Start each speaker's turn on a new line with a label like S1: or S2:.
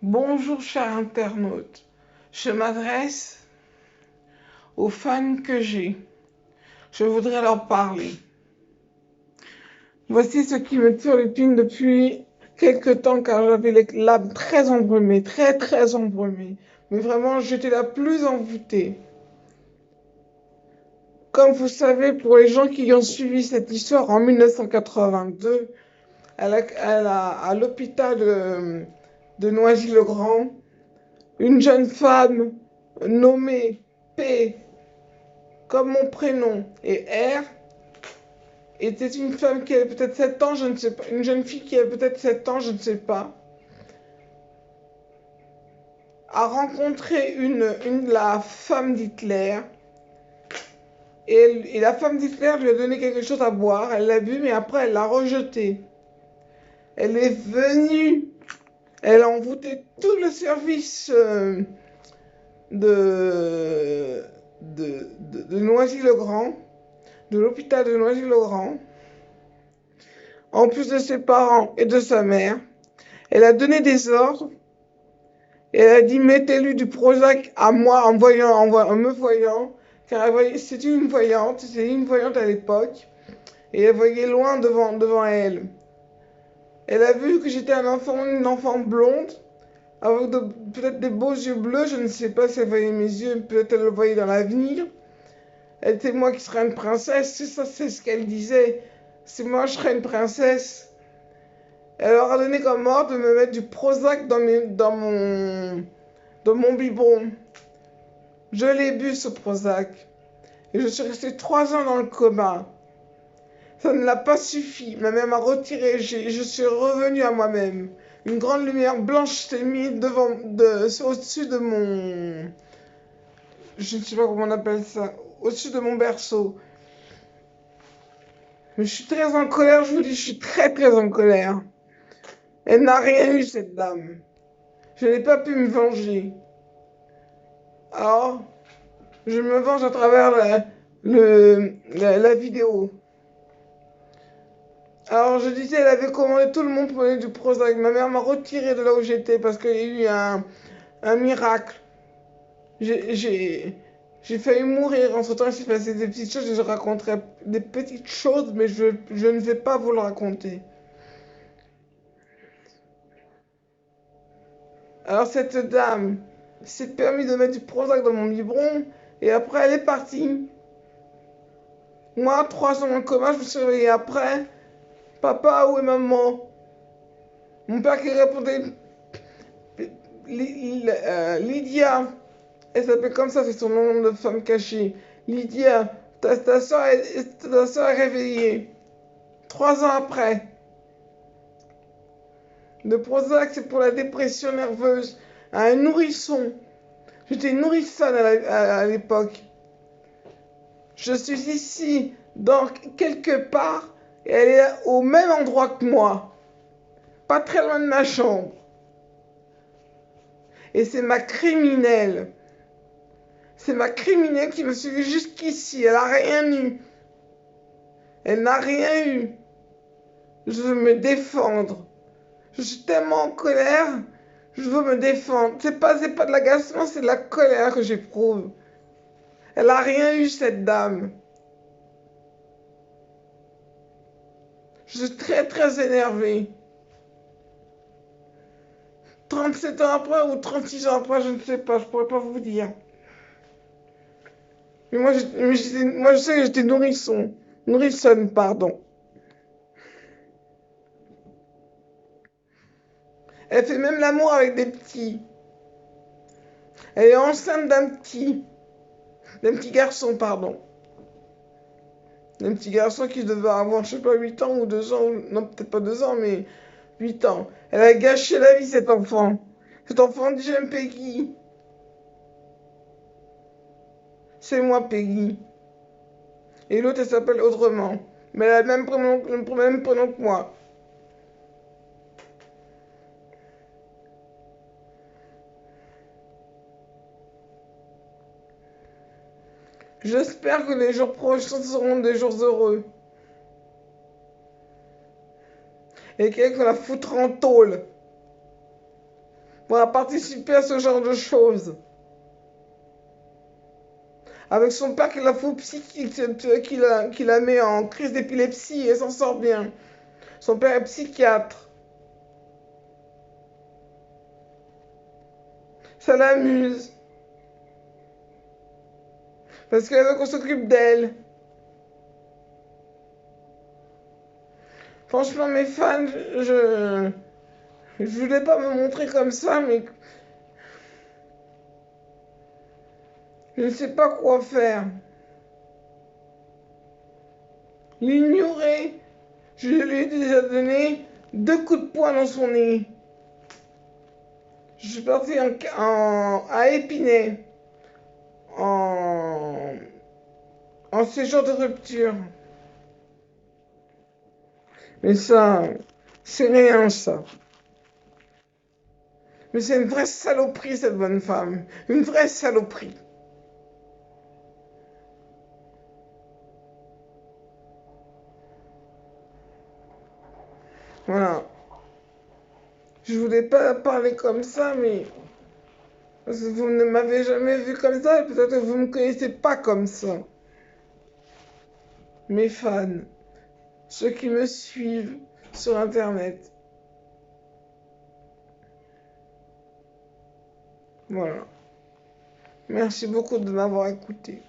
S1: Bonjour chers internautes, je m'adresse aux fans que j'ai. Je voudrais leur parler. Voici ce qui me turlupine depuis quelque temps car j'avais l'âme très embrumée, très embrumée. Mais vraiment, j'étais la plus envoûtée. Comme vous savez, pour les gens qui ont suivi cette histoire en 1982, à l'hôpital de Noisy-le-Grand, une jeune femme nommée P comme mon prénom et R était une femme qui avait peut-être 7 ans, je ne sais pas, une jeune fille qui avait peut-être 7 ans, je ne sais pas, a rencontré la femme d'Hitler et la femme d'Hitler lui a donné quelque chose à boire, elle l'a bu mais après elle l'a rejeté. Elle est venue, elle a envoûté tout le service de, de Noisy-le-Grand, de l'hôpital de Noisy-le-Grand, en plus de ses parents et de sa mère. Elle a donné des ordres et elle a dit mettez-lui du Prozac à moi en me voyant, car c'était c'était une voyante à l'époque, et elle voyait loin devant elle. Elle a vu que j'étais une enfant blonde, avec peut-être des beaux yeux bleus, je ne sais pas si elle voyait mes yeux, peut-être elle le voyait dans l'avenir. Elle était moi qui serais une princesse, c'est ça, c'est ce qu'elle disait. C'est moi, je serais une princesse. Elle leur a donné comme ordre de me mettre du Prozac dans mon biberon. Je l'ai bu ce Prozac. Et je suis restée 3 ans dans le coma. Ça ne l'a pas suffi. Ma mère m'a retiré. Je suis revenue à moi-même. Une grande lumière blanche s'est mise au-dessus de mon. Je ne sais pas comment on appelle ça. Au-dessus de mon berceau. Je suis très en colère, je vous dis, je suis très en colère. Elle n'a rien eu, cette dame. Je n'ai pas pu me venger. Alors, je me venge à travers la vidéo. Alors, je disais, elle avait commandé, tout le monde prenait du Prozac. Ma mère m'a retiré de là où j'étais parce qu'il y a eu un miracle. J'ai j'ai failli mourir. Entre-temps, il s'est passé des petites choses et je raconterai des petites choses, mais je ne vais pas vous le raconter. Alors, cette dame s'est permis de mettre du Prozac dans mon biberon et après, elle est partie. Moi, 3 ans en coma, je me suis réveillée après. Papa, où est maman? Mon père qui répondait Lydia. Elle s'appelle comme ça, c'est son nom de femme cachée. Lydia, ta soeur est réveillée. 3 ans après. Le Prozac, c'est pour la dépression nerveuse. Un nourrisson. J'étais nourrissonne à l'époque. Je suis ici, dans quelque part, et elle est au même endroit que moi. Pas très loin de ma chambre. Et c'est ma criminelle. C'est ma criminelle qui me suit jusqu'ici. Elle n'a rien eu. Elle n'a rien eu. Je veux me défendre. Je suis tellement en colère. Je veux me défendre. C'est pas de l'agacement, c'est de la colère que j'éprouve. Elle n'a rien eu, cette dame. Je suis très énervée. 37 ans après ou 36 ans après, je ne sais pas, je pourrais pas vous dire. Mais moi, je sais que j'étais nourrisson. Nourrissonne, pardon. Elle fait même l'amour avec des petits. Elle est enceinte d'un petit garçon, pardon. D'un petit garçon qui devait avoir, je sais pas, 8 ans ou 2 ans, non, peut-être pas 2 ans, mais 8 ans. Elle a gâché la vie, cet enfant. Cet enfant dit j'aime Peggy. C'est moi, Peggy. Et l'autre, elle s'appelle autrement. Mais elle a le même prénom que moi. J'espère que les jours prochains seront des jours heureux. Et qu'elle la foutre en tôle. pourra participer à ce genre de choses. Avec son père qui la fout psychique, qui la met en crise d'épilepsie et s'en sort bien. Son père est psychiatre. Ça l'amuse. Parce qu'elle veut qu'on s'occupe d'elle. Franchement, mes fans, je voulais pas me montrer comme ça, mais je ne sais pas quoi faire. L'ignorer, je lui ai déjà donné 2 coups de poing dans son nez. Je suis partie à Épinay, en, en séjour de rupture. Mais ça, c'est rien, ça. Mais c'est une vraie saloperie, cette bonne femme. Une vraie saloperie. Voilà. Je voulais pas parler comme ça, mais parce que vous ne m'avez jamais vu comme ça, et peut-être que vous ne me connaissez pas comme ça. Mes fans, ceux qui me suivent sur Internet. Voilà. Merci beaucoup de m'avoir écouté.